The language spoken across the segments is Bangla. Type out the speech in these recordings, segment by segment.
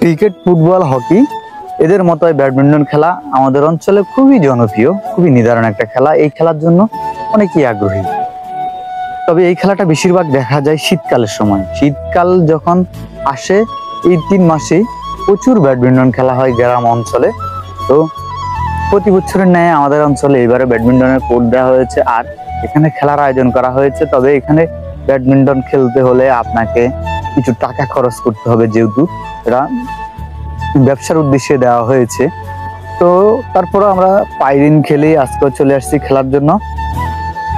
ক্রিকেট, ফুটবল, হকি এদের মতোই ব্যাডমিন্টন খেলা আমাদের অঞ্চলে খুবই জনপ্রিয়, খুবই নিদারুণ একটা খেলা। এই খেলার জন্য অনেকেই আগ্রহী। তবে এই খেলাটা বেশিরভাগ দেখা যায় শীতকালের সময়। শীতকাল যখন আসে এই 3 মাসে প্রচুর ব্যাডমিন্টন খেলা হয় গ্রাম অঞ্চলে। তো প্রতি বছরের ন্যায় আমাদের অঞ্চলে এবারে ব্যাডমিন্টনের কোর্ট দেওয়া হয়েছে আর এখানে খেলার আয়োজন করা হয়েছে। তবে এখানে ব্যাডমিন্টন খেলতে হলে আপনাকে কিছু টাকা খরচ করতে হবে, যেহেতু এটা ব্যবসার উদ্দেশ্যে দেওয়া হয়েছে। তো তারপরে আমরা পাইরিন খেলে আজকে চলে আসছি খেলার জন্য।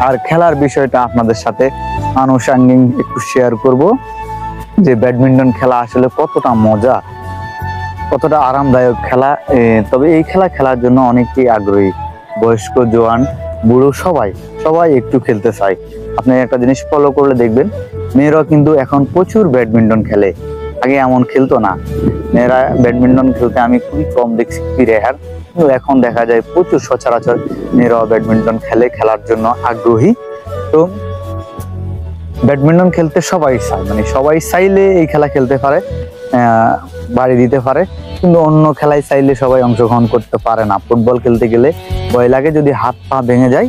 আর খেলার বিষয়টা আপনাদের সাথে আনুষঙ্গিক একটু শেয়ার করব, যে ব্যাডমিন্টন খেলা আসলে কতটা মজা, কতটা আরামদায়ক খেলা। তবে এই খেলা খেলার জন্য অনেকেই আগ্রহী, বয়স্ক, জোয়ান, বুড়ো সবাই একটু খেলতে চায়। আপনি একটা জিনিস ফলো করলে দেখবেন, মেয়েরাও কিন্তু এখন প্রচুর ব্যাডমিন্টন খেলে। আগে এমন খেলতো না, মেয়েরা ব্যাডমিন্টন খেলতে আমি খুবই কম দেখছি, রেয়ার। কিন্তু এখন দেখা যায় প্রচুর সচরাচর মেয়েরাও ব্যাডমিন্টন খেলার জন্য আগ্রহী। তো ব্যাডমিন্টন খেলতে সবাই চায়, মানে সবাই চাইলে এই খেলা খেলতে পারে, বাড়ি দিতে পারে। কিন্তু অন্য খেলায় চাইলে সবাই অংশগ্রহণ করতে পারে না। ফুটবল খেলতে গেলে ভয় লাগে যদি হাত পা ভেঙে যায়।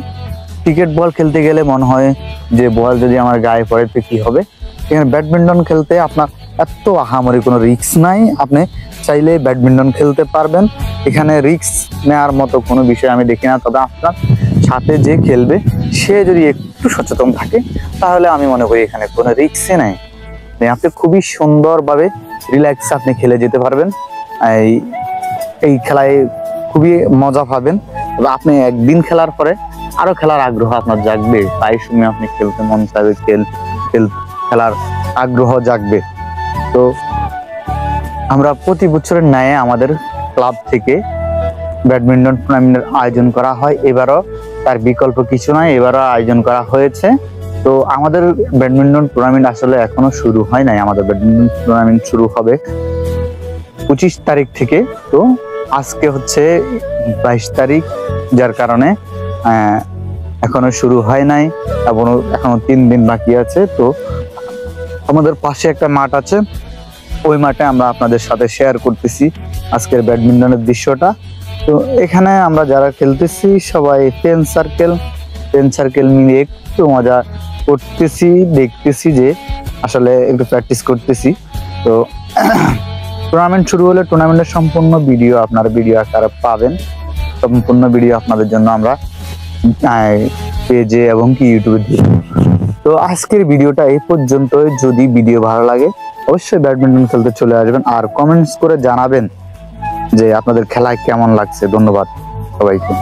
ক্রিকেট বল খেলতে গেলে মনে হয় যে বল যদি আমার গায়ে পড়ে তো কি হবে। এখানে ব্যাডমিন্টন খেলতে আপনার এত আহামরি কোনো রিস্ক নাই, আপনি চাইলে ব্যাডমিন্টন খেলতে পারবেন। এখানে রিস্ক নেওয়ার মতো কোনো বিষয় আমি দেখি না। তবে আপনার সাথে যে খেলবে সে যদি একটু সচেতন থাকে তাহলে আমি মনে করি এখানে কোনো রিস্কই নাই। আপনি খুবই সুন্দরভাবে রিল্যাক্স আপনি খেলে যেতে পারবেন। এই খেলায় খুবই মজা পাবেন। তবে আপনি একদিন খেলার পরে আরো খেলার আগ্রহ আপনার জাগবে, তাই সময় আপনি খেলতে মন চাইবে, খেলার আগ্রহ জাগবে। তো আমরা প্রতি বছরের ন্যায় আমাদের ক্লাব থেকে ব্যাডমিন্টন টুর্নামেন্টের আয়োজন করা হয়। এবারও তার বিকল্প কিছু নয়, এবারও আয়োজন করা হয়েছে। তো আমাদের ব্যাডমিন্টন টুর্নামেন্ট আসলে এখনো শুরু হয় নাই। আমাদের ব্যাডমিন্টন টুর্নামেন্ট শুরু হবে 25 তারিখ থেকে। তো আজকে হচ্ছে 22 তারিখ, যার কারণে এখনো শুরু হয় নাই, এখনো 3 দিন বাকি আছে। তো আমাদের পাশে একটা মাঠ আছে, ওই মাঠে আমরা আপনাদের সাথে শেয়ার করতেছি আজকের ব্যাডমিন্টনের দৃশ্যটা। তো এখানে আমরা যারা খেলতেছি সবাই ফ্রেন্ড সার্কেল মিলে একটু মজা করতেছি, দেখতেছি যে আসলে একটু প্র্যাকটিস করতেছি। তো টুর্নামেন্ট শুরু হলে টুর্নামেন্টের সম্পূর্ণ ভিডিও আপনারা ভিডিও আকারে পাবেন। সম্পূর্ণ ভিডিও আপনাদের জন্য আমরা পেজে এবং কি ইউটিউবে দিই। তো আজকের ভিডিওটা এই পর্যন্তই। যদি ভিডিও ভালো লাগে অবশ্যই ব্যাডমিন্টন খেলতে চলে আসবেন আর কমেন্টস করে জানাবেন যে আপনাদের খেলায় কেমন লাগছে। ধন্যবাদ সবাইকে।